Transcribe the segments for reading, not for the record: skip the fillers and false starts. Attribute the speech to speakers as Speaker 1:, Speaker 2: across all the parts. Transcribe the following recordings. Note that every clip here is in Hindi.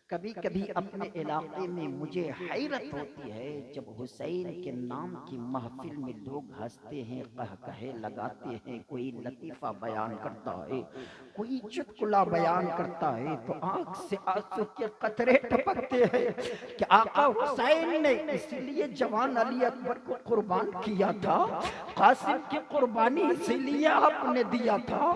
Speaker 1: कभी कभी अपने इलाके में मुझे हैरत होती है जब हुसैन के नाम की महफिल में लोग हंसते हैं, कहे लगाते हैं, कोई लतीफा बयान करता है, कोई चुटकुला बयान करता है तो आंख से आंसू के कतरे टपकते हैं कि आका हुसैन ने इसलिए जवान अली अकबर को कुर्बान किया था, कासिम की कुर्बानी इसीलिए आपने दिया था,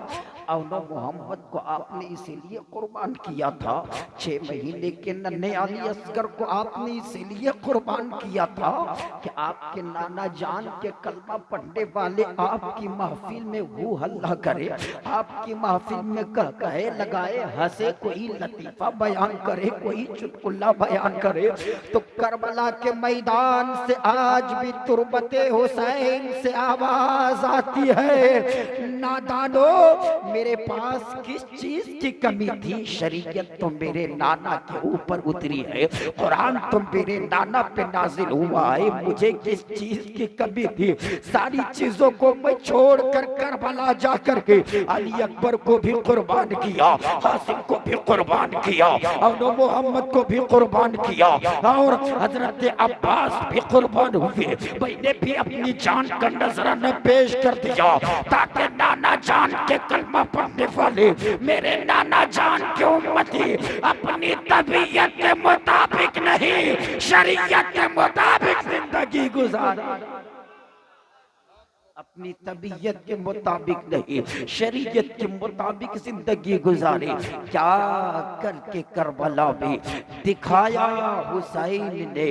Speaker 1: औला मोहम्मद को आपने इसीलिए कुर्बान किया था, 6 महीने के नन्हे अली असगर को आपने इसीलिए कुर्बान किया था कि आपके नाना जान के कलमा पढ़ने वाले आपकी महफिल में वो हल्ला करे, आपकी महफिल में कहे लगाए, हंसे, कोई लतीफा बयान करे, कोई चुटकुला बयान करे। तो करबला के मैदान से आज भी तुरबते हुसैन से आवाज आती है, नादानो मेरे पास किस चीज की कमी थी? शरीयत तो मेरे नाना के ऊपर उतरी है, कुरान तो मेरे नाना पे नाजिल हुआ है, मुझे किस चीज की कमी थी? सारी चीजों को मैं छोड़कर करबला जा करके अली अकबर को भी कुर्बान किया, कासिम को भी कुर्बान किया, और मोहम्मद को भी कुर्बान किया, और हजरत अब्बास भी कुर्बान हुए। मैंने भी अपनी जान का नजराना पेश कर दिया ताकि नाना जान के कलमा पढ़ने वाले मेरे नाना जान के उम्मती अपनी तबीयत के मुताबिक नहीं, शरीयत के मुताबिक जिंदगी गुजार, अपनी तबीयत के मुताबिक नहीं, शरीयत के मुताबिक जिंदगी गुजारे। क्या करके करबला में दिखाया हुसैन ने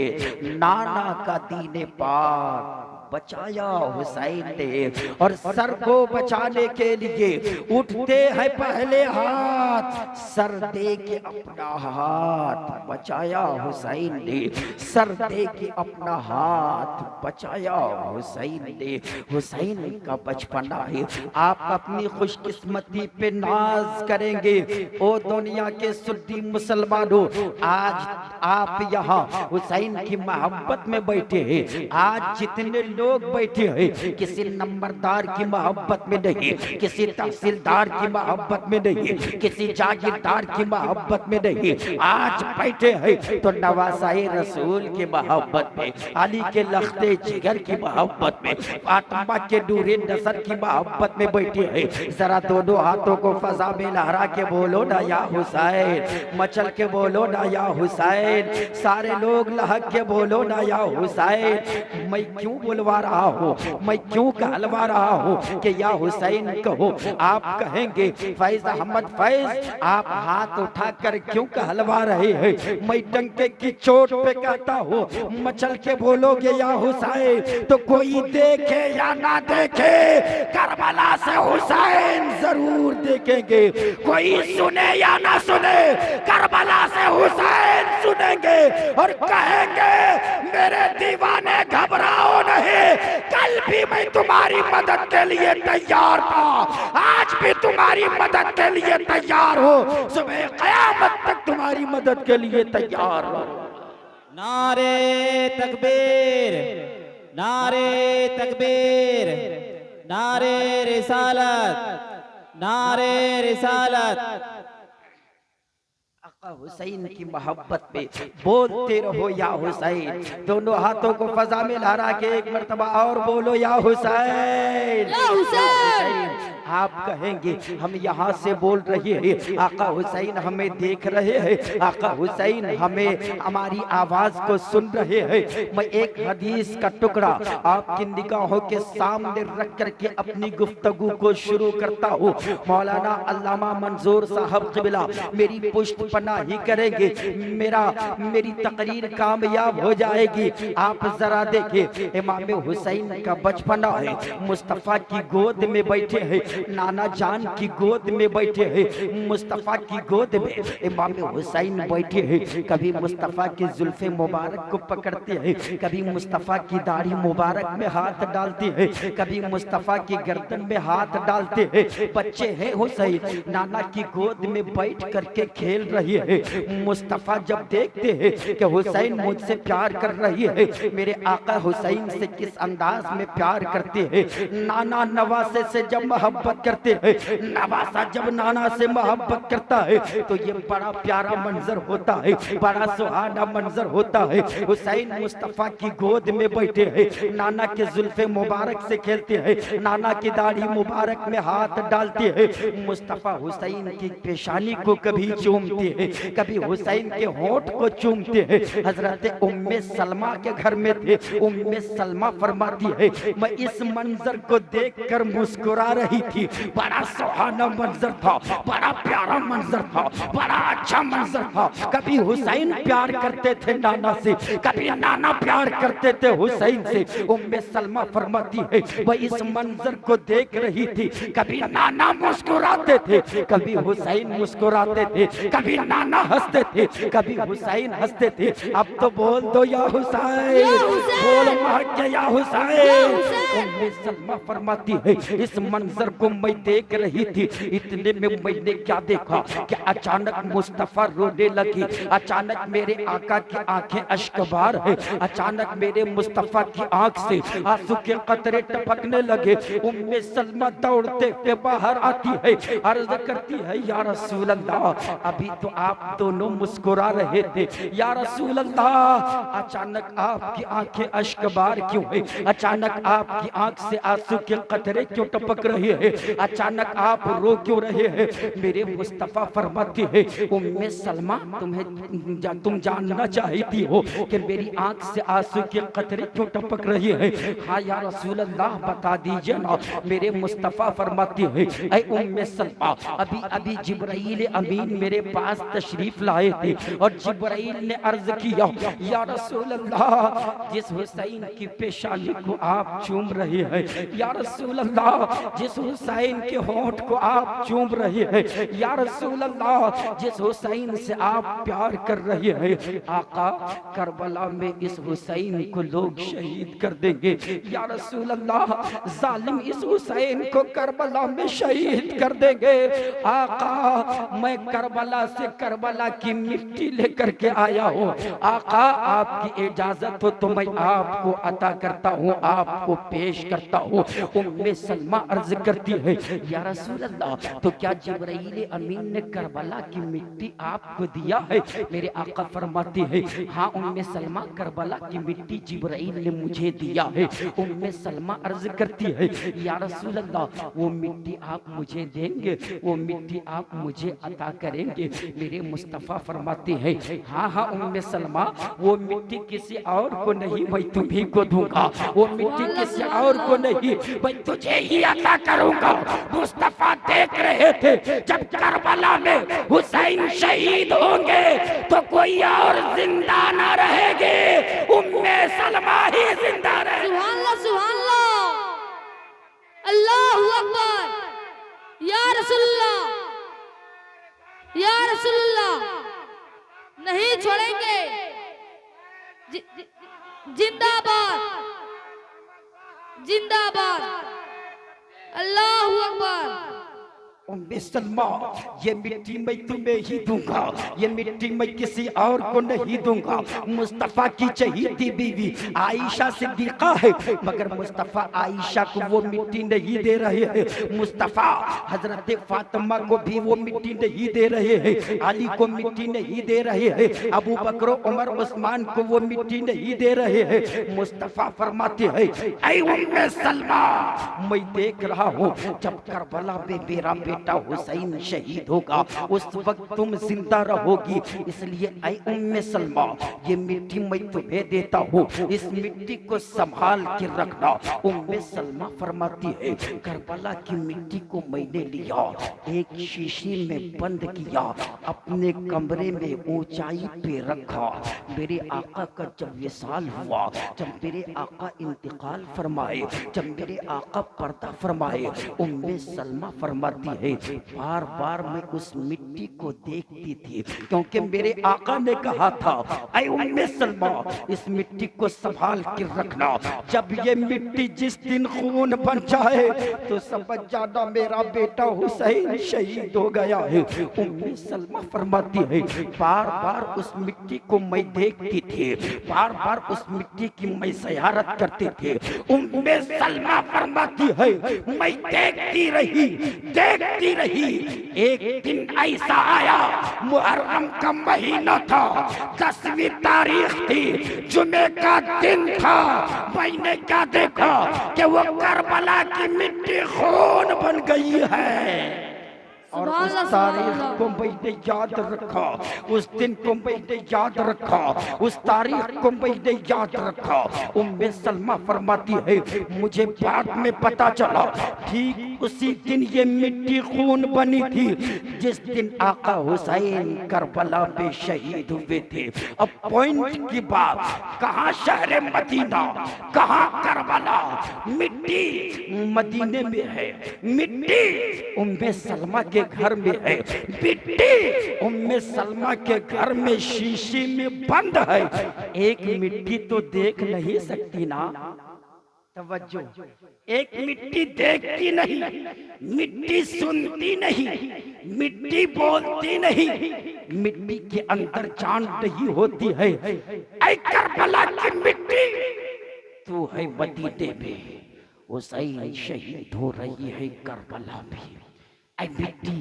Speaker 1: नाना का दीने पाक, बचाया हुसैन ने, और सर को बचाने के लिए उठते हैं पहले हाथ, सर दे के अपना हाथ बचाया हुसैन ने, सर दे के अपना हाथ बचाया हुसैन ने। हुसैन का बचपना है, आप अपनी खुशकिस्मती पे नाज करेंगे ओ दुनिया के सुन्नी मुसलमानों। आज आप यहाँ हुसैन की मोहब्बत में बैठे हैं, आज जितने लोग बैठे हैं किसी नंबरदार की मोहब्बत में नहीं, किसी तहसीलदार की मोहब्बत में नहीं, किसी जागीरदार की मोहब्बत में नहीं, आज बैठे हैं तो नवासाए रसूल की मोहब्बत में, अली के लख्ते जिगर की मोहब्बत में, फातिमा के नूरे नजर की मोहब्बत में बैठे हैं। जरा दोनों हाथों को फजा में लहरा के बोलो ना या हुसैन, मचल के बोलो ना या हुसैन, सारे लोग लहक के बोलो ना या हुसैन। मैं क्यों बोलवा रहा हूँ, मैं क्यों कहलवा रहा हूँ कि या हुसैन कहो? आप कहेंगे फैज अहमद फैज आप हाथ उठाकर क्यों कहलवा रहे हैं? मैं डंके की चोट पे कहता हूँ, मचल के बोलोगे या हुसैन तो कोई देखे या ना देखे, करबला से हुसैन जरूर देखेंगे, कोई सुने या ना सुने, करबला से हुसैन सुनेंगे और कहेंगे मेरे दीवाने घबराओ नहीं, कल भी मैं तुम्हारी मदद के लिए तैयार था, आज भी तुम्हारी मदद के लिए तैयार हो, सुबह क़यामत तक तुम्हारी मदद के लिए तैयार हो।
Speaker 2: नारे तकबीर, नारे तकबीर, नारे रिसालत, नारे रिसालत।
Speaker 1: आका हुसैन की मोहब्बत में बोलते रहो या हुसैन, दोनों हाथों को फजा में लहरा के एक मर्तबा और बोलो या हुसैन,
Speaker 3: या हुसैन।
Speaker 1: आप कहेंगे हम यहाँ से बोल रहे हैं, आका हुसैन हमें देख रहे हैं, आका हुसैन हमें हमारी आवाज को सुन रहे हैं। मैं एक हदीस का टुकड़ा आपकी निगाहों के सामने रख करके अपनी गुफ्तगू को शुरू करता हूँ। मौलाना अल्लामा मंजूर साहब क़िबला मेरी पुष्ट पनाही करेंगे, मेरी तकरीर कामयाब हो जाएगी। आप जरा देखिए, इमाम हुसैन का बचपना है, मुस्तफ़ा की गोद में बैठे हैं, नाना जान की गोद में बैठे हैं, मुस्तफ़ा की गोद में इमाम हुसैन बैठे हैं। कभी मुस्तफ़ा की जुल्फ़े मुबारक को पकड़ते हैं, कभी मुस्तफ़ा की दाढ़ी मुबारक में हाथ डालते हैं, कभी मुस्तफ़ा की गर्दन में हाथ डालते हैं। बच्चे हैं हुसैन, नाना की गोद में बैठ करके खेल रहे है। मुस्तफ़ा जब देखते हैं कि हुसैन मुझसे प्यार कर रही है, मेरे आका हुसैन से किस अंदाज में प्यार करते हैं, नाना नवासे से जब मोहब्बत करते हैं, नवासा जब नाना से मोहब्बत करता है तो ये बड़ा प्यारा मंजर होता है, बड़ा सुहाना मंजर होता है। हुसैन मुस्तफ़ा की गोद में बैठे हैं, नाना के जुल्फे मुबारक से खेलते हैं, नाना की दाढ़ी मुबारक में हाथ डालते हैं। मुस्तफ़ा हुसैन की पेशानी को कभी चूमते हैं, कभी हुसैन के होंठ को चूमते हैं। हजरत उम्मे सलमा के घर में थे, उम्मे सलमा फरमाती है मैं इस मंजर को देखकर मुस्कुरा रही थी। बड़ा सुहाना मंजर था, बड़ा प्यारा मंजर था, बड़ा अच्छा मंजर था। कभी हुसैन प्यार करते थे नाना से, कभी नाना प्यार करते थे हुसैन से। उम्मे सलमा फरमाती है वह इस मंजर को देख रही थी, कभी नाना मुस्कुराते थे, कभी हुसैन मुस्कुराते थे, कभी नाना हंसते थे, कभी हुसैन हंसते थे। अब तो बोल दो या हुसैन, बोल मार के या हुसैन। उम्मे सलमा फरमाती है इस मंजर को मैं देख रही थी, इतने में मैंने क्या देखा कि अचानक मुस्तफ़ा रोने लगी। अचानक मेरे आका की आंखें अश्कबार है, अचानक मेरे मुस्तफ़ा की आंख से आंसू के कतरे टपकने लगे। उम्मे सलमा दौड़ते हुए बाहर आती है, अर्ज करती है या रसूल अल्लाह, अभी तो आप दोनों मुस्कुरा रहे थे, या रसूल अल्लाह अचानक आपकी आंखें अश्कबार क्यों है, अचानक आपकी आंख से आंसू के कतरे क्यों टपक रहे हैं, अचानक आप रो क्यों रहे हैं। मेरे मुस्तफ़ा फरमाती है उम्मे सलमा तुम जानना चाहती हो कि मेरी आंख से आंसू के कतरे क्यों टपक रही है। हाँ या रसूल अल्लाह बता दीजिए ना। मेरे मुस्तफ़ा फरमाती है ऐ उम्मे सलमा, अभी अभी जिब्राइल अमीन मेरे पास तशरीफ लाए थे और जिब्राइल ने अर्ज किया या रसूल अल्लाह जिस हुसैन की पेशानी को आप चूम रहे हैं, या रसूल अल्लाह जिस हुसैन के होंठ को आप चूम रहे हैं, या रसूल अल्लाह जिस हुसैन से आप प्यार कर रहे हैं, आका करबला में इस हुसैन को लोग शहीद कर देंगे। या रसूल अल्लाह जालिम इस हुसैन को करबला में शहीद कर देंगे। आका मैं करबला से करबला की मिट्टी लेकर के आया हूँ, आका आपकी इजाजत हो तो मैं आपको अता करता हूँ, आपको पेश करता हूँ। उम्मे सलमा अर्ज करती है या रसूल अल्लाह तो क्या जिब्राइल अमीन ने करबला की मिट्टी आपको दिया है। मेरे आका फरमाती है हाँ उम्मे सलमा करबला की मिट्टी जिब्राइल ने मुझे दिया है। उम्मे सलमा अर्ज करती है या रसूल अल्लाह वो मिट्टी आप मुझे देंगे, वो मिट्टी आप मुझे अता करेंगे। मेरे मुस्तफ़ा फरमाते हैं हाँ हाँ उम्मे सलमा वो मिट्टी किसी और को नहीं मैं तुम्ही को दूंगा, वो मिट्टी किसी और को नहीं मैं तुझे ही अता करूंगा। मुस्तफ़ा देख रहे थे जब करबला में हुसैन शहीद होंगे तो कोई और जिंदा न रहेगी, उम्मे सलमा ही जिंदा रहे।
Speaker 3: सुभान अल्लाह, सुभान अल्लाह, अल्लाहू अकबर, या रसूलुल्लाह, या रसूलुल्लाह नहीं छोड़ेंगे। जिंदाबाद, जिंदाबाद, अल्लाहू अकबर।
Speaker 1: उम्मे सलमा ये मिट्टी मैं तुम्हें ही दूंगा, ये मिट्टी मैं किसी और को नहीं दूंगा। मुस्तफ़ा की चहीती बीवी आयशा सिद्दीक़ा है मगर मुस्तफ़ा आयशा को वो मिट्टी नहीं दे रहे हैं, मुस्तफ़ा हजरत फातिमा को भी वो मिट्टी नहीं दे रहे हैं, अली को मिट्टी नहीं दे रहे हैं, अबू बकर उमर उस्मान को वो मिट्टी नहीं दे रहे हैं। मुस्तफ़ा फरमाते हैं ऐ उम्मे सलमा मैं देख रहा हूँ जब करबला में मेरा बेटा हुसैन शहीद होगा उस वक्त तुम जिंदा रहोगी, इसलिए ऐ उम्मे सलमा ये मिट्टी मैं तुम्हें देता हूँ, इस मिट्टी को संभाल के रखना। उम्मे सलमा फरमाती है करबला की मिट्टी को मैंने लिया, एक शीशी में बंद किया, अपने कमरे में ऊंचाई पे रखा। मेरे आका का जब विसाल हुआ, जब मेरे आका इंतकाल फरमाए, जब मेरे आका पर्दा फरमाए, उम्मे सलमा फरमाती है है, बार बार मैं उस मिट्टी को देखती थी, क्योंकि मेरे आका ने कहा था, ऐ उम्मे सलमा, इस मिट्टी को संभाल के रखना, जब ये मिट्टी जिस दिन खून बन जाए तो समझ जाना मेरा बेटा हुसैन शहीद हो गया है। उम्मे सलमा फरमाती है, बार बार उस मिट्टी को मैं देखती थी, बार बार उस मिट्टी की मैं ज़ियारत करती थी। उम्मे सलमा फरमाती है, मैं देखती रही। एक दिन ऐसा आया, मुहर्रम का महीना था, 10वीं तारीख थी, जुमे का दिन था। मैंने क्या देखा कि वो करबला की मिट्टी खून बन गई है। और उस तारीख को मैंने याद रखा, उस दिन को मैंने याद रखा, उस तारीख को मैंने याद रखा। उम्मे सलमा फरमाती है, मुझे बाद में पता चला ठीक उसी दिन ये मिट्टी खून बनी थी जिस दिन आका हुसैन करबला में शहीद हुए थे। अब पॉइंट की बात, कहाँ शहर मदीना, कहाँ करबला? मिट्टी मदीने में है, मिट्टी उम्मे सलमा के घर में है, मिट्टी उम्मे सलमा के घर में शीशी में बंद है। एक मिट्टी तो देख नहीं सकती ना, तवज्जो, एक मिट्टी देखती नहीं, मिट्टी सुनती नहीं, मिट्टी बोलती नहीं, मिट्टी के अंदर जान नहीं होती है। ऐ करबला की मिट्टी, तू है मदीने में, हुसैन शहीद हो रही है करबला में। ऐ मिट्टी,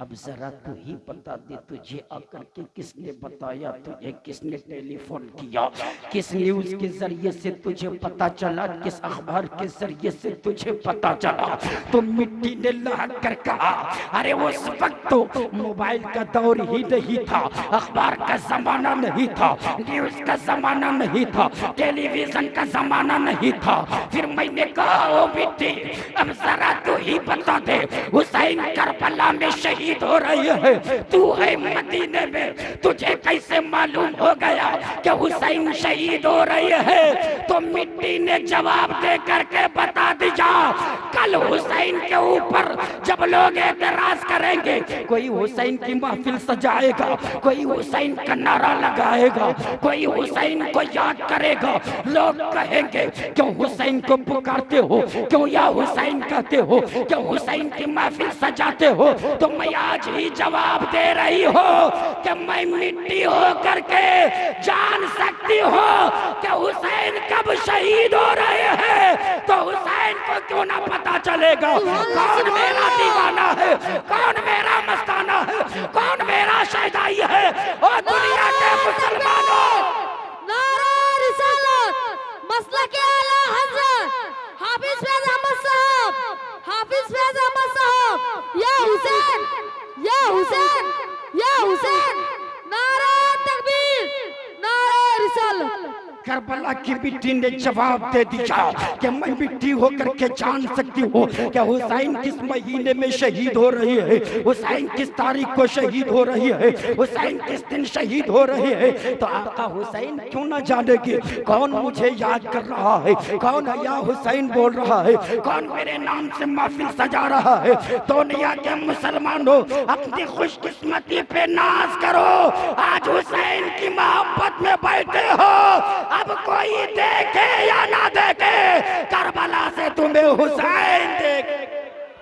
Speaker 1: अब जरा तू ही बता दे, तुझे आकर के किसने बताया, तुझे किसने टेलीफोन किया, किस न्यूज के जरिए से तुझे पता चला, किस अखबार के जरिए से तुझे पता चला? तो मिट्टी ने लहक कर कहा, अरे उस वक्त तो मोबाइल का दौर ही नहीं था, अखबार का जमाना नहीं था, न्यूज का जमाना नहीं था, टेलीविजन का जमाना नहीं था। फिर मैंने कहा, ओ मिट्टी, अब जरा तू ही बता दे, हुसैन करबला में शहीद हो रही है, तू है मदीने में, तुझे कैसे मालूम हो गया कि हुसैन शहीद हो रही है? तो मिट्टी ने जवाब दे करके बता दिया, कल हुसैन के ऊपर जब लोग एतराज करेंगे, कोई हुसैन की महफिल सजाएगा, कोई हुसैन का नारा लगाएगा, कोई हुसैन को याद करेगा, लोग कहेंगे क्यों हुसैन को पुकारते हो, क्यों या हुसैन कहते हो, क्यों हुसैन की महफिल सजाते हो? तो मैं आज ही जवाब दे रही हो कि मैं मिट्टी हो करके जान सकती हो कि हुसैन कब शहीद हो रहे हैं। तो हुसैन को क्यों ना पता चलेगा कौन मेरा दीवाना है, कौन मेरा मस्ताना है, कौन मेरा शहदाई है। और दुनिया के मुसलमानों,
Speaker 3: नारा रिसालत, मसलक आला हज़रत हाफिज फैज अहमद साहब, हाफिज फैज अहमद साहब, या हुसैन, या हुसैन, या हुसैन, नारा तकबीर, नारा रिसालत।
Speaker 1: करबला की मिट्टी ने जवाब दे दिया कि मैं मिट्टी होकर के जान सकती हूँ कि हुसैन किस महीने में शहीद हो रही है, हुसैन किस तारीख को शहीद हो रही है, हुसैन किस दिन शहीद हो रही है। तो आका हुसैन क्यों ना जानेगी कौन मुझे याद कर रहा है, कौन या हुसैन बोल रहा है, कौन मेरे नाम से महफिल सजा रहा है। दुनिया के मुसलमानों, अपनी खुशकिस्मती पे नाज करो, आज हुसैन की मोहब्बत में बैठे हो। अब कोई देखे या ना देखे, करबला से तुम्हें हुसैन देखे।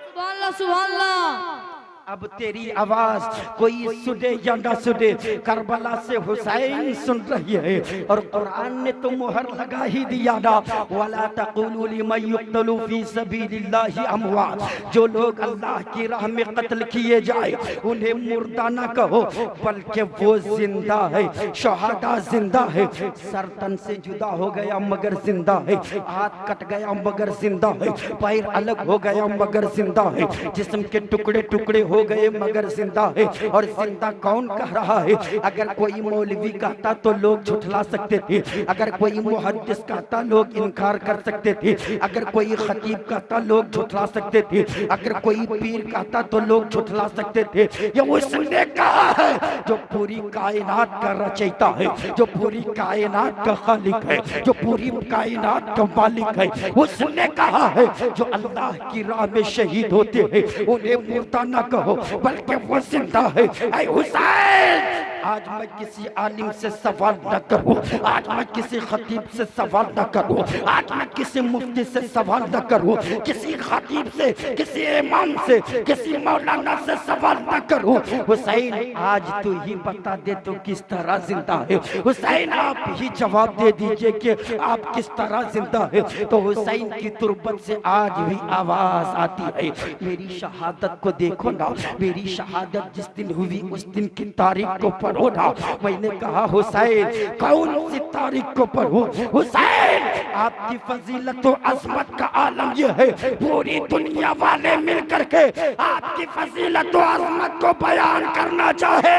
Speaker 3: सुभान अल्लाह, सुभान अल्लाह।
Speaker 1: अब तेरी आवाज कोई सुने या ना सुने, करबला से हुसैन सुन रही है। और कुरान ने तो मुहर लगा ही दिया ना, वला तक़ूलू लिमन युक़्तलू फी सबीलिल्लाहि अमवात, जो लोग अल्लाह की राह में कत्ल किए जाए उन्हें मुर्दा ना कहो, बल्कि वो जिंदा है। शहादा जिंदा है, सर तन से जुदा हो गया मगर जिंदा है, हाथ कट गया मगर जिंदा है, पैर अलग हो गया मगर जिंदा है, जिस्म के टुकड़े टुकड़े हो हो गए मगर जिंदा है। और जिंदा कौन कह रहा है? अगर कोई मौलवी कहता तो लोग झुठला सकते थे, अगर कोई मुहद्दिस कहता लोग इनकार कर सकते थे, अगर कोई खतीब कहता लोग झुठला सकते थे, अगर कोई पीर कहता तो लोग झुठला सकते थे। ये उसने कहा है जो पूरी कायनात का रचयिता है, जो पूरी कायनात का खालिक है, जो पूरी कायनात का मालिक है। उसने कहा है जो अल्लाह की राह में शहीद होते हैं उन्हें मुर्दा न कहो बल्कि वो जिंदा है। ऐ हुसैन, आज मैं किसी आलिम से सवाल न करूं, आज मैं किसी खतीब से सवाल न करूं, आज मैं किसी मुफ्ती से सवाल न करूं, किसी खतीब से, किसी इमाम से, किसी मौलाना से सवाल न करूं। हुसैन, आज तू ही बता दे तो किस तरह जिंदा है। हुसैन, आप ही जवाब दे दीजिए कि आप किस तरह जिंदा है। तो हुसैन की तुरबत से आज भी आवाज आती है। मेरी शहादत को देखो ना, मेरी शहादत जिस दिन हुई उस दिन की तारीख को पढ़ो ना। मैंने कहा हुसैन कौन सी तारीख को पढ़ो? हुसैन, आपकी फजीलत और अजमत का आलम यह है पूरी दुनिया वाले मिल करके आपकी फजीलत और अजमत को बयान करना चाहे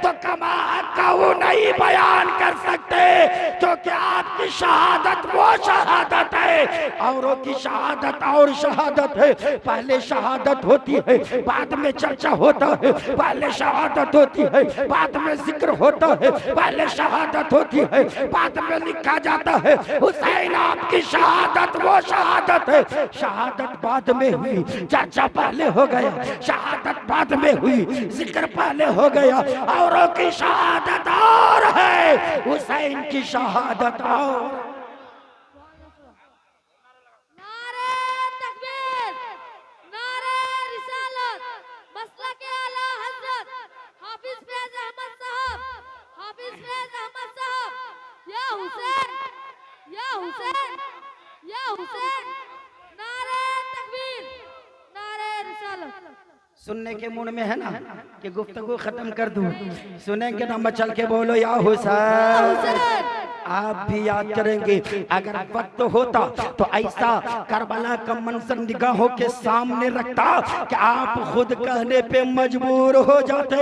Speaker 1: तो कमा का वो नहीं बयान कर सकते, क्योंकि आपकी शहादत वो शहादत है, औरों की शहादत और शहादत है। पहले शहादत होती है, बाद में चर्चा होता है, पहले शहादत होती है, बाद में जिक्र होता है, पहले शहादत होती है, बाद में लिखा जाता है। हुसैन, आपकी शहादत वो शहादत है। शहादत बाद में हुई, चर्चा पहले हो गया, शहादत बाद में हुई, जिक्र पहले हो गया। औरों की शहादत और है, हुसैन की शहादत और।
Speaker 3: नारे तकबीर, नारे रिसालत, मसलक आला हजरत हाफिज फैज अहमद साहब, हाफिज फैज अहमद साहब। या हुसैन, या हुसैन, या हुसैन। नारे तकबीर, नारे रिसालत।
Speaker 1: सुनने के मूड में है ना कि गुफ्तगू खत्म कर दूं? सुनेंगे ना, मचल के बोलो या हुसैन। आप भी याद करेंगे अगर वक्त होता तो ऐसा करबला का मंजर निगाहों के सामने रखता कि आप खुद कहने पे मजबूर हो जाते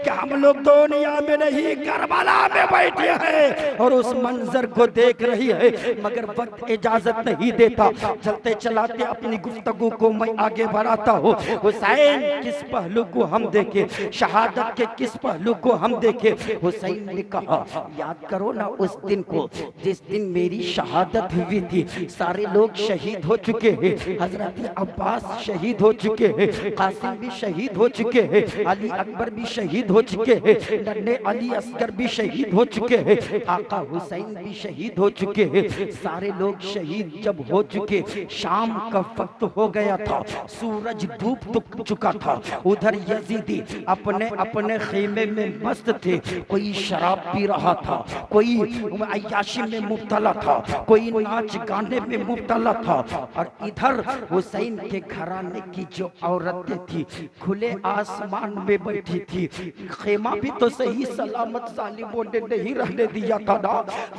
Speaker 1: कि हम लोग दुनिया में नहीं करबला में बैठे हैं और उस मंजर को देख रही है, मगर वक्त इजाजत नहीं देता। चलते चलाते अपनी गुफ्तगू को मैं आगे बढ़ाता हूँ। हुसैन किस पहलू को हम देखे, शहादत के किस पहलू को हम देखे? हुसैन ने कहा याद करो ना उस दिन को जिस दिन मेरी शहादत हुई थी। सारे लोग शहीद हो चुके हैं, हजरत अब्बास शहीद हो चुके हैं, कासिम भी शहीद हो चुके हैं, अली अकबर भी शहीद हो चुके हैं, नन्हे अली असगर भी शहीद हो चुके हैं, आका हुसैन भी शहीद हो चुके हैं। सारे लोग शहीद जब हो चुके, शाम का वक्त हो गया था, सूरज डूब चुका था। उधर यजीदी अपने अपने खेमे में मस्त थे, कोई शराब पी रहा था, कोई अय्याशी में मुब्तला था, कोई नाच गाने में मुब्तला था। और इधर हुसैन के घराने की जो औरतें थी खुले आसमान में बैठी थी। खेमा भी तो सही सलामत जालिमों ने नहीं रहने दिया था ना,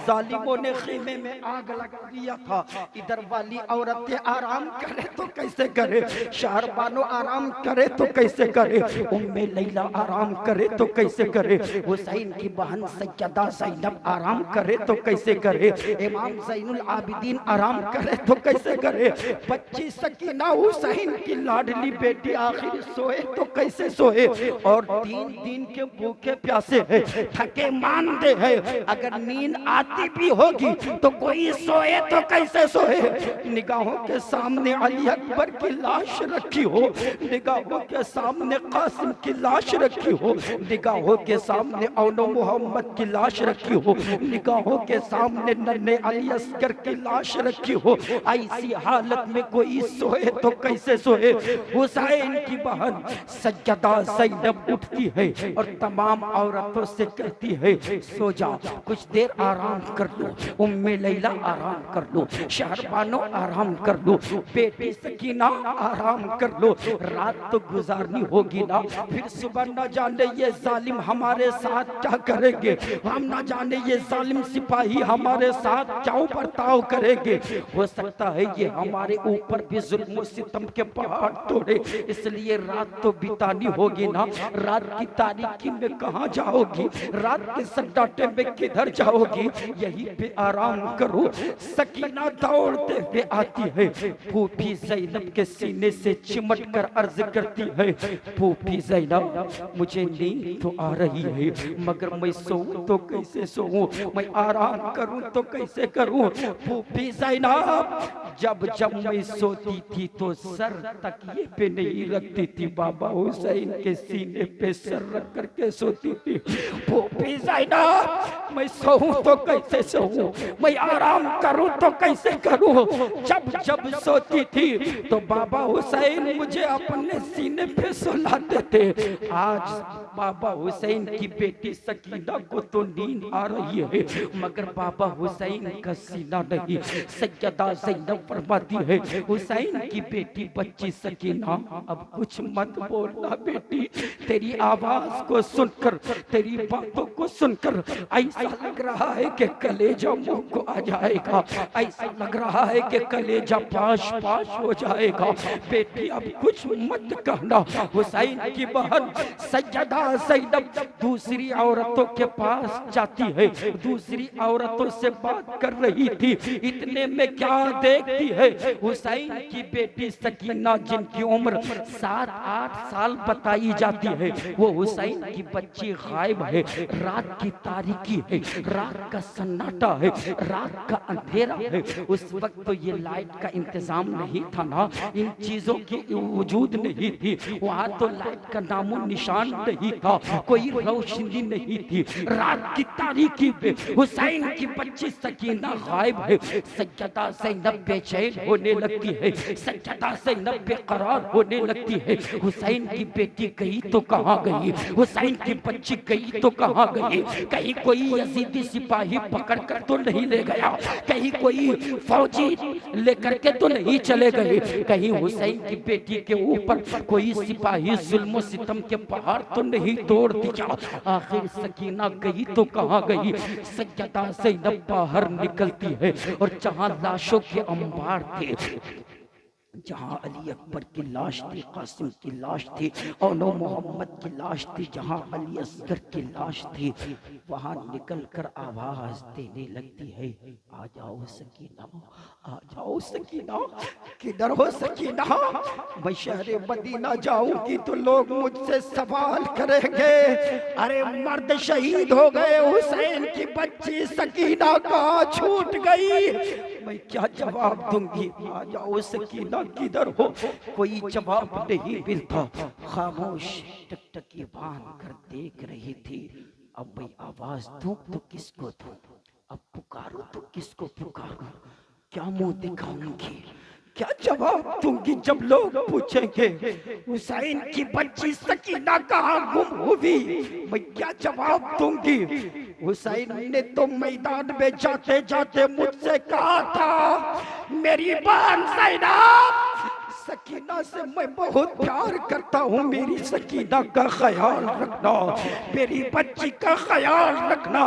Speaker 1: जालिमों ने खेमे में आग लगा दिया था। इधर वाली औरतें आराम करे तो कैसे करे, शहरबानो आराम करे तो कैसे करे, उम्मे लैला आराम करे तो कैसे करे, हुसैन की बहन सैयदा ज़ैनब आराम करे तो कैसे करे, इमाम ज़ैनुल आबिदीन आराम करे तो कैसे करे, बच्ची सकीना हुसैन की लाडली बेटी आखिर सोए तो कैसे सोए। और 3 दिन के भूखे प्यासे है, थके मानदे है, अगर नींद आती भी होगी तो कोई सोए तो कैसे सोए। निगाहों के सामने अली अकबर की लाश रखी हो, निगाहों के सामने कासिम की लाश रखी हो, निगाहों के सामने औनो मोहम्मद की लाश रखी हो, निगाहों के सामने नन्हे अली असगर की लाश रखी हो। ऐसी हालत में कोई सोए तो कैसे सोए। हुसैन की बहन सैयदा ज़ैनब उठती है और तमाम औरतों से कहती है सो जा, कुछ देर आराम कर लो, उम्मे लैला आराम कर लो, शहरबानो आराम कर लो, बेटी सकीना आराम कर लो। रात तो गुजारनी होगी ना, फिर सुबह न जाने ये जालिम हमारे साथ क्या करेंगे, हम न जाने ये जालिम सिपाही हमारे साथ क्या बर्ताव करेंगे। हो सकता है ये हमारे ऊपर भी जुल्म सितम के पहाड़ तोड़े, इसलिए रात तो बितानी होगी ना। रात की तारीकी में कहाँ जाओगी, रात के सन्नाटे में किधर जाओगी, यहीं पे आराम करो। सकीना दौड़ते हुए आती है, फूफी ज़ैनब के सीने से चिमट कर अर्ज करती है, फूफी ज़ैनब मुझे नींद तो आ रही है, मगर मैं सोऊं तो कैसे सोऊं, मैं आराम करूं तो कैसे करूं। फूफी ज़ैनब जब जब मैं सोती थी तो सर तकिए पे नहीं रखती थी, बाबा हुसैन के सीने पे सर रख करके सोती थी। फूफी ज़ैनब मैं सोऊं तो कैसे सोऊं, मैं आराम करूं तो कैसे करूं। जब जब सोती थी तो बाबा हुसैन मुझे अपने सीने पे सुलाते थे। आज बाबा हुसैन की बेटी सकीना को तो नींद आ रही है, मगर बाबा हुसैन का सीना नहीं। सैयदा ज़ैनब फरमाती है, हुसैन की बेटी बच्ची सकीना अब कुछ मत बोलना बेटी, तेरी आवाज को सुनकर, तेरी बातों को सुनकर ऐसा लग रहा है कि कलेजा मुंह को आ जाएगा, ऐसा लग रहा है कि कलेजा पाश पाश हो जाएगा। बेटी अब कुछ मत कहना। हुसैन की बहन सैयदा ज़ैनब दूसरी औरतों के पास जाती है, दूसरी औरतों से बात कर रही थी, इतने में क्या देखती है, हुसैन की बेटी सकीना जिनकी उम्र 7-8 साल बताई जाती है, वो हुसैन की बच्ची गायब है। रात की तारीकी है, रात का सन्नाटा है, रात का अंधेरा है। उस वक्त तो ये लाइट का इंतजाम नहीं था ना, इन चीजों की वजूद नहीं थी, वहाँ तो लाइट का नामो निशान नहीं था, कोई रोशनी नहीं थी। रात की तारीकी में हुसैन की बच्ची सकीना गायब है। सैयदा ज़ैनब बेचैन होने लगती है, सैयदा ज़ैनब बेकरार होने लगती है। हुसैन की बेटी गई तो कहाँ गई, हुसैन की बच्ची गई तो कहाँ गई, कहीं कोई यजीदी सिपाही पकड़ कर तो नहीं ले गया, कहीं कोई फौजी लेकर के तो नहीं चले गए, कहीं हुसैन की बेटी के ऊपर कोई सिपाही जुल्म सितम के पहाड़ तो नहीं तोड़ दिया। आखिर सकीना गई तो कहाँ गई। सैयदा ज़ैनब बाहर निकलती है और जहां लाशों के अंबार थे, जहां अली अकबर की लाश थी, कासिम की लाश थी, और नो मोहम्मद की लाश थी, जहां अली असगर की लाश थी, वहां निकल कर आवाज देने लगती है, आ जाओ सकीना, आ जाओ सकीना। किधर हो सकीना, मैं शहर मदीना जाऊंगी तो लोग मुझसे सवाल करेंगे, अरे मर्द शहीद हो गए, हुसैन की बच्ची सकीना कहाँ छूट गई, मैं क्या जवाब दूंगी। आ जाओ सकीना, किधर हो, कोई जवाब नहीं मिलता। खामोश टकटकी बांध कर देख रही थी, अब मैं आवाज दूं तो किसको दूं, अब पुकारूं तो किसको पुकारूं, क्या मुंह दिखाऊंगी, क्या जवाब दूंगी जब लोग पूछेंगे हुसैन की बच्ची सकीना कहाँ गुम हुई, मैं क्या जवाब दूंगी। हुसैन ने तो मैदान में जाते जाते मुझसे कहा था, मेरी बहन ज़ैनब, सकीना से मैं बहुत प्यार करता हूँ, मेरी सकीना का ख्याल रखना, मेरी बच्ची का ख्याल रखना।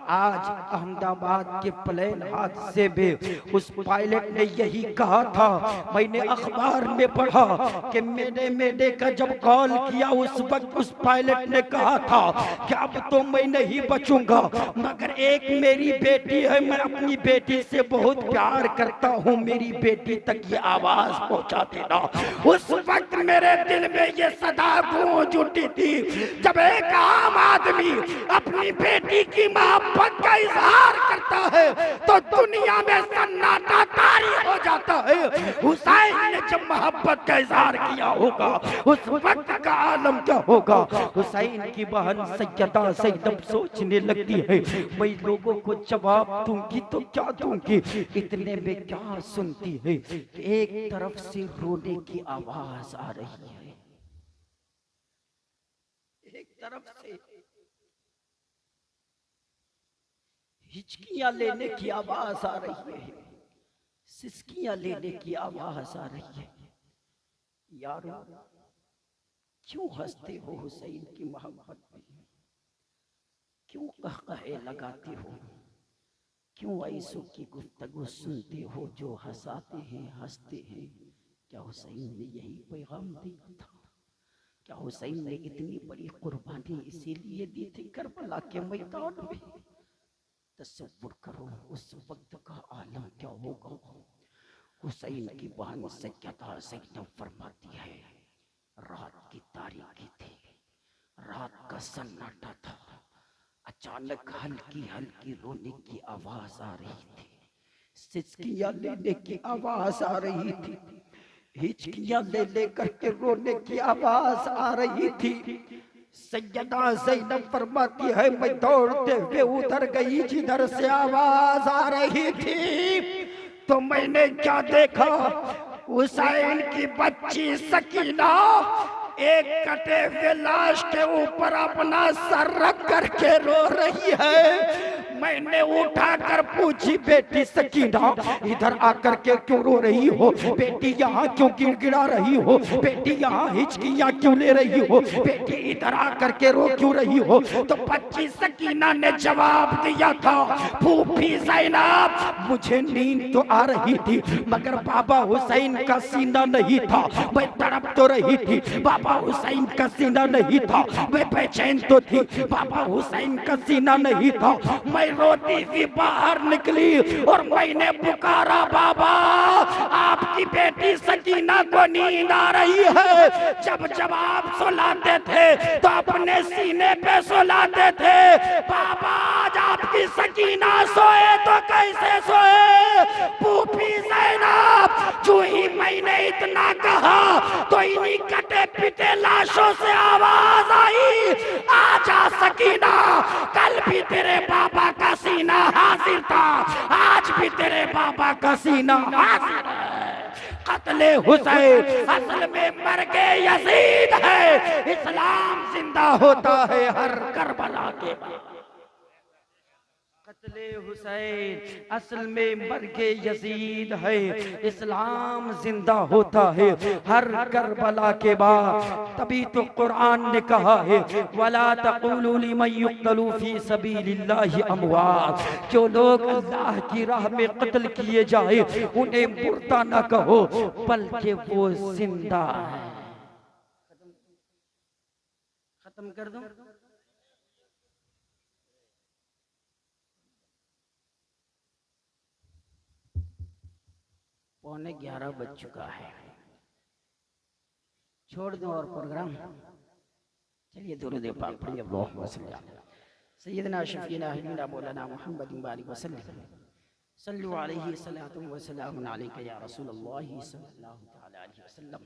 Speaker 1: आज अहमदाबाद के प्लेन हादसे में उस पायलट ने यही कहा था। मैंने अखबार में पढ़ा कि मैंने का जब कॉल किया उस वक्त उस पायलट ने कहा था कि अब तो मैं नहीं बचूंगा, मगर एक मेरी बेटी है, मैं अपनी बेटी से बहुत प्यार करता हूँ, मेरी बेटी तक ये आवाज पहुंचा देना। उस वक्त मेरे दिल में ये सदा गूंज उठी थी, जब एक आम आदमी अपनी बेटी की मोहब्बत का इजहार करता है तो दुनिया में सन्नाटा तारी हो जाता है। हुसैन ने जब मोहब्बत का इजहार किया होगा उस वक्त का आलम क्या होगा। हुसैन की बहन सैयदा ज़ैनब सोचने लगती है, मैं लोगों को जवाब दूंगी तो क्या दूंगी। इतने में क्या सुनती है, एक तरफ से रोने की आवाज आ रही है, एक तरफ से हिचकियां लेने की आवाज आ रही है, सिसकियां लेने की आवाज आ रही है। यारो क्यों हंसते हो हुसैन की मोहब्बत में, क्यों कहकहे लगाते हो, क्यों ऐसों की गुफ्तगू सुनते हो जो हंसाते हैं हंसते हैं। क्या हुसैन ने यही पैगाम दिया था? क्या हुसैन ने इतनी बड़ी कुर्बानी इसीलिए दी थी करबला के मैदान में? तसव्वुर करो उस वक्त का आलम क्या होगा। हुसैन की बहन सैयदा ज़ैनब फरमाती है, रात की तारीकी थी, रात का सन्नाटा था, अचानक हल्की हल्की रोने की आवाज आ रही थी, सिसकियां लेने की आवाज आ रही थी, हिचकियां ले ले करके रोने की आवाज आ रही थी। सैयदा ज़ैनब फरमाती है, मैं दौड़ते हुए उधर गई जिधर से आवाज आ रही थी, तो मैंने क्या देखा, हुसैन की बच्ची सकीना एक कटे हुए लाश के ऊपर अपना सर रख करके रो रही है। मैंने उठाकर पूछी, बेटी सकीना इधर आकर के क्यों रो रही हो, बेटी यहाँ क्यों गिड़गिड़ा रही हो, बेटी यहाँ हिचकियाँ क्यों ले रही हो, बेटी इधर आकर के रो क्यों रही हो? तो बच्ची सकीना ने जवाब दिया था, फूफी ज़ैनब मुझे नींद तो आ रही थी मगर बाबा हुसैन का सीना नहीं था, मैं तड़प तो रही थी, बाबा हुसैन का सीना नहीं था, मैं बेचैन तो थी, बाबा हुसैन का सीना नहीं था। मैं रोती हुई बाहर निकली और मैंने पुकारा, बाबा आपकी बेटी सकीना को नींद आ रही है। जब जब आप सुलाते थे तो अपने सीने पे सुलाते थे, बाबा आज आपकी सकीना सोए तो कैसे सोए? फूफी ज़ैनब जो ही मैंने इतना कहा तो इन्हीं कटे पिटे लाशों से आवाज आई, आजा सकीना, कल भी तेरे बाबा का सीना हाजिर था, आज भी तेरे बाबा का सीना हाजिर है। कत्ले हुसैन असल में मर के यजीद है, इस्लाम जिंदा होता है हर करबला के बाद। कत्ले हुसैन असल में मर के यजीद है, इस्लाम जिंदा होता है हर करबला के बाद। तभी तो कुरान ने कहा है, वला तक़ूलू लिमन युक़्तलू फी सबीलिल्लाहि अमवात, जो लोग अल्लाह की राह में कत्ल किए जाए उन्हें मुर्दा न कहो बल्कि वो जिंदा है। खत्म कर दूं? पौने 11 बज चुका है, छोड़ दो और प्रोग्राम। चलिए दुरूद पाक पढ़िए, अल्लाहुम्मा सल्ली अला सय्यिदना शफीना हबीबना मौलाना मुहम्मद बारिक वसल्लम, सल्लु अलैहि सलातु व सलामुन अलैका या रसूलल्लाह सल्लल्लाहु तआला अलैहि वसल्लम।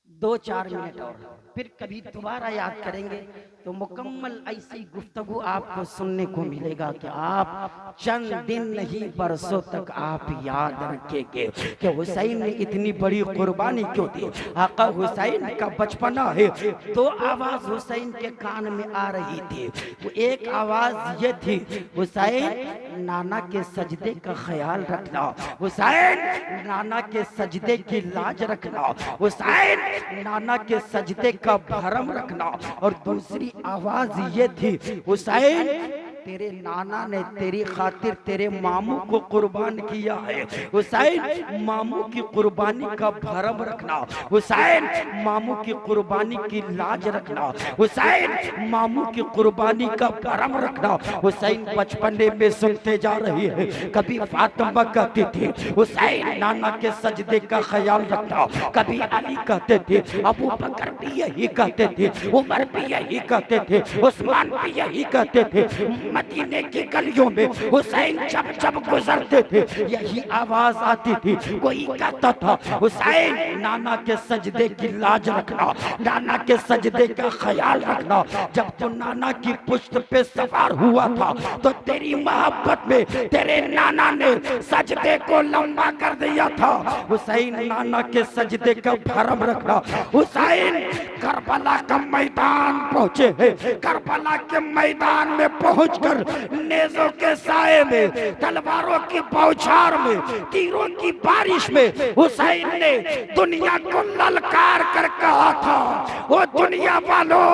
Speaker 1: 2-4 मिनट और फिर कभी दोबारा याद करेंगे तो मुकम्मल ऐसी गुफ्तगू आपको सुनने को मिलेगा कि आप चंद दिन नहीं बरसों तक आप याद रखेंगे कि हुसैन ने इतनी बड़ी कुर्बानी क्यों दी। आका हुसैन का बचपना है, 2 आवाज हुसैन के कान में आ रही थी। वो एक आवाज ये थी, हुसैन नाना के सजदे का ख्याल रखना, हुसैन नाना के सजदे की लाज रखना, हुसैन नाना के सजदे का भरम रखना। और दूसरी आवाज ये थी, हुसैन तेरे नाना ने तेरी खातिर तेरे मामू को कुर्बान किया है, हुसैन मामू की कुर्बानी का भरम रखना, हुसैन मामू की कुर्बानी की लाज रखना, हुसैन मामू की कुर्बानी का भरम रखना। हुसैन बचपने में सुनते जा रही है, कभी फातिमा कहती थी हुसैन नाना के सजदे का ख्याल रखना, कभी अली कहते थे, अबू बकर भी यही कहते थे, उमर भी यही कहते थे, उस्मान भी यही कहते थे। मदीने की गलियों में हुसैन जब जब गुजरते थे यही आवाज आती थी, कोई कहता था हुसैन नाना के सजदे की लाज रखना, नाना के सजदे का ख्याल रखना। जब तू नाना की पुश्त पे सवार हुआ था तो तेरी मोहब्बत में तेरे नाना ने सजदे को लंबा कर दिया था। हुसैन नाना के सजदे का भरम रखना। हुसैन करबला का मैदान पहुंचे हैं, करबला के मैदान में पहुंच होकर नेजों के साए में, तलवारों की बौछार में, तीरों की बारिश में हुसैन ने दुनिया को ललकार कर कहा था, वो दुनिया वालों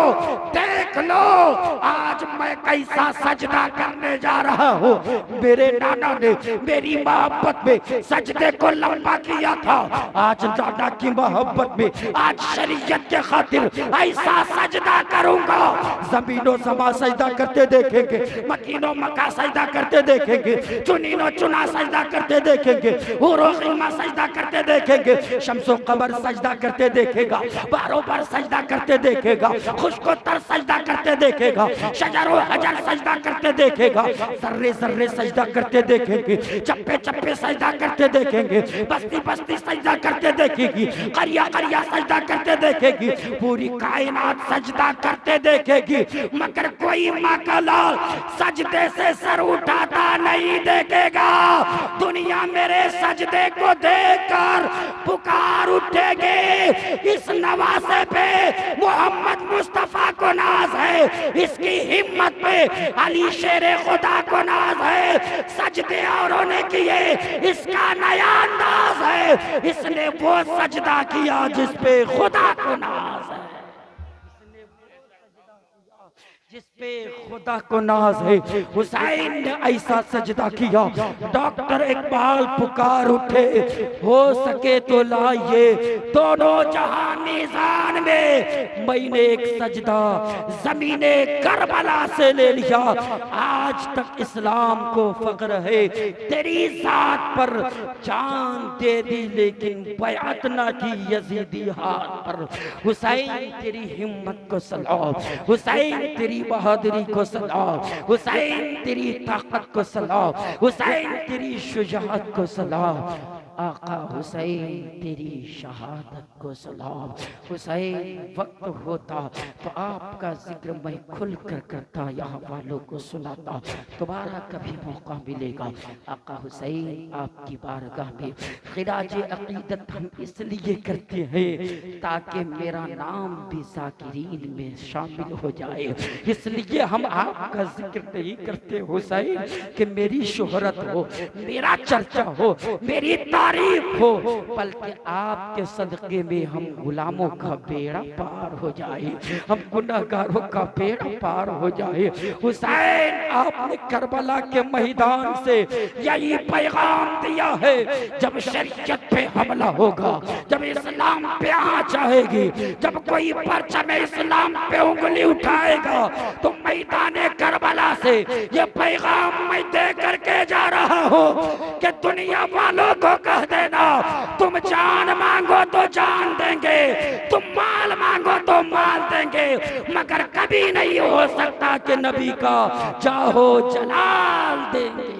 Speaker 1: देख लो आज मैं कैसा सजदा करने जा रहा हूँ। मेरे नाना ने मेरी मोहब्बत में सजदे को लंबा किया था, आज नाना की मोहब्बत में आज शरीयत के खातिर ऐसा सजदा करूंगा। जमीनों समा सजदा करते देखेंगे, मकीनों मका सजदा करते देखेंगे, चुनीनो चुना सजदा करते देखेंगे, हुरो खिल्मा सजदा करते देखेंगे, शम्सो कमर सजदा करते देखेगा, बारों पर सजदा करते देखेगा, खुशको तर सजदा करते देखेगा, शजरो हजर सजदा करते देखेगा, सर्रे सर्रे सजदा करते देखेंगे, चप्पे चप्पे सजदा करते देखेंगे, बस्ती बस्ती सजदा करते देखेगी, करिया करिया सजदा करते देखेगी, पूरी कायनात सजदा करते देखेगी, मगर कोई मकलाल सजदे से सर उठाता नहीं देखेगा। दुनिया मेरे सजदे को देखकर पुकार उठेगी। इस नवासे पे मोहम्मद मुस्तफा को नाज है, इसकी हिम्मत पे अली शेरे खुदा को नाज है। सजदे औरों ने किए, इसका नया अंदाज है, इसने वो सजदा किया जिस पे खुदा को नाज है, जिस पे खुदा को नाज है। हुसैन ने ऐसा सजदा किया, डॉक्टर इकबाल पुकार उठे, हो सके तो लाइए दोनों जहां मीज़ान में। मैंने एक सजदा जमीने करबला से ले लिया, आज तक इस्लाम को फख्र है, तेरी जात पर जान दे दी लेकिन बैअत ना की यजीदी हाथ पर। हुसैन तेरी हिम्मत को सलाम, हुसैन तेरी बहादुरी को सलाम, हुसैन तेरी ताकत को सलाम, हुसैन तेरी शुजाअत को सलाम, आका हुसैन तेरी शहादत को सलाम। हुसैन वक्त होता तो आपका जिक्र मैं खुल कर करता, यहाँ वालों को सुनाता, दोबारा कभी मौका मिलेगा। आका हुसैन आपकी बारगाह में खिराज अकीदत हम इसलिए करते हैं ताकि मेरा नाम भी ज़ाकिरीन में शामिल हो जाए, इसलिए हम आपका जिक्र नहीं करते हुसैन कि मेरी शोहरत हो, मेरा चर्चा हो, मेरी तारीफ हो, बल्कि आपके सदक़े में हम गुलामों का बेड़ा पार हो जाए, हम गुनाहगारों का बेड़ा पार हो जाए। हुसैन आपने करबला के मैदान से यही पैगाम दिया है, जब शरीयत पे हमला होगा, जब इस्लाम पे आ जाएगी, जब कोई परचम इस्लाम पे उंगली उठाएगा, तो मैदान करबला से ये पैगाम मैं दे करके जा रहा हूँ कि दुनिया वालों को कह देना, तुम जान मांगो तो जान देंगे, तुम माल मांगो तो माल देंगे, मगर कभी नहीं हो सकता कि नबी का जाहो जलाल देंगे।